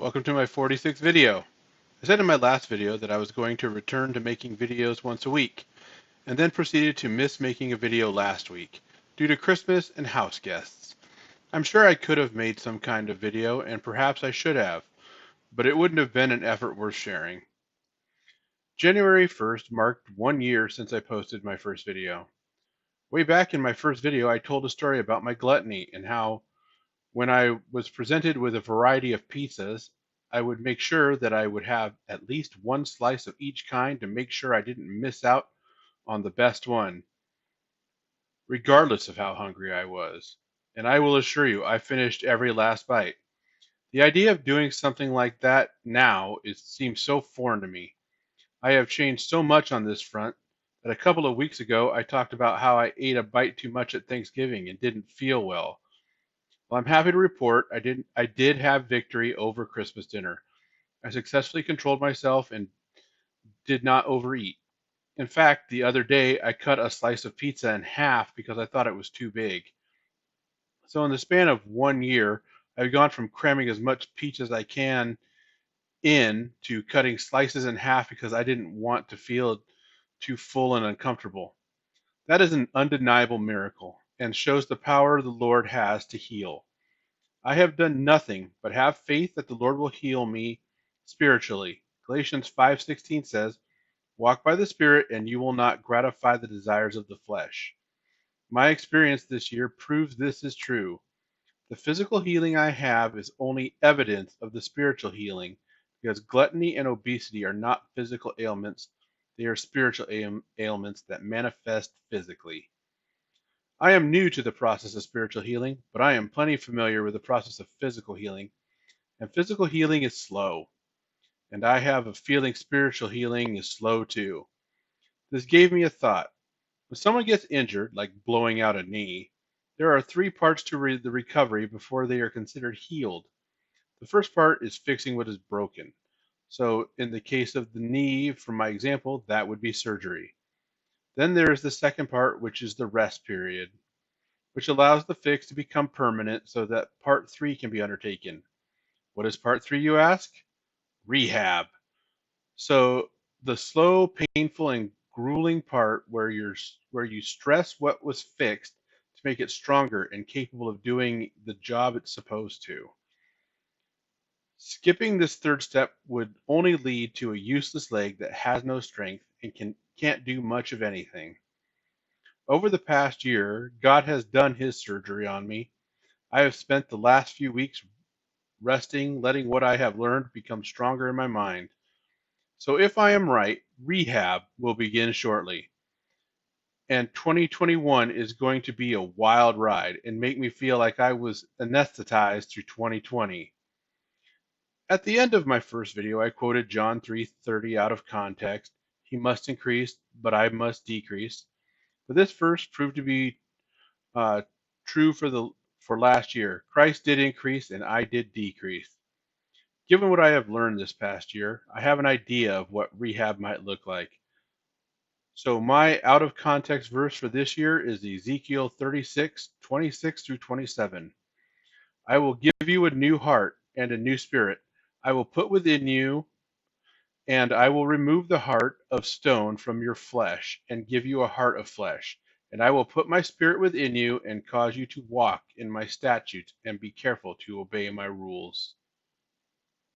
Welcome to my 46th video. I said in my last video that I was going to return to making videos once a week, and then proceeded to miss making a video last week, due to Christmas and house guests. I'm sure I could have made some kind of video, and perhaps I should have, but it wouldn't have been an effort worth sharing. January 1st marked 1 year since I posted my first video. Way back in my first video, I told a story about my gluttony and how when I was presented with a variety of pizzas, I would make sure that I would have at least one slice of each kind to make sure I didn't miss out on the best one, regardless of how hungry I was. And I will assure you, I finished every last bite. The idea of doing something like that now seems so foreign to me. I have changed so much on this front that a couple of weeks ago I talked about how I ate a bite too much at Thanksgiving and didn't feel well. Well, I'm happy to report I did have victory over Christmas dinner. I successfully controlled myself and did not overeat. In fact, the other day I cut a slice of pizza in half because I thought it was too big. So in the span of 1 year, I've gone from cramming as much pizza as I can in to cutting slices in half because I didn't want to feel too full and uncomfortable. That is an undeniable miracle and shows the power the Lord has to heal. I have done nothing but have faith that the Lord will heal me spiritually. Galatians 5:16 says, "Walk by the Spirit and you will not gratify the desires of the flesh." My experience this year proves this is true. The physical healing I have is only evidence of the spiritual healing because gluttony and obesity are not physical ailments, they are spiritual ailments that manifest physically. I am new to the process of spiritual healing, but I am plenty familiar with the process of physical healing, and physical healing is slow. And I have a feeling spiritual healing is slow too. This gave me a thought. When someone gets injured, like blowing out a knee, there are three parts to the recovery before they are considered healed. The first part is fixing what is broken. So, in the case of the knee, from my example, that would be surgery. Then there is the second part, which is the rest period, which allows the fix to become permanent so that part three can be undertaken. What is part three, you ask? Rehab. So the slow, painful, and grueling part where you stress what was fixed to make it stronger and capable of doing the job it's supposed to. Skipping this third step would only lead to a useless leg that has no strength and can't do much of anything. Over the past year, God has done his surgery on me. I have spent the last few weeks resting, letting what I have learned become stronger in my mind. So if I am right, rehab will begin shortly. And 2021 is going to be a wild ride and make me feel like I was anesthetized through 2020. At the end of my first video, I quoted John 3:30 out of context. He must increase, but I must decrease. But this verse proved to be uh, true for last year. Christ did increase and I did decrease. Given what I have learned this past year, I have an idea of what rehab might look like. So my out of context verse for this year is Ezekiel 36:26 through 27. I will give you a new heart and a new spirit. I will put within you, and I will remove the heart of stone from your flesh and give you a heart of flesh. And I will put my spirit within you and cause you to walk in my statutes and be careful to obey my rules.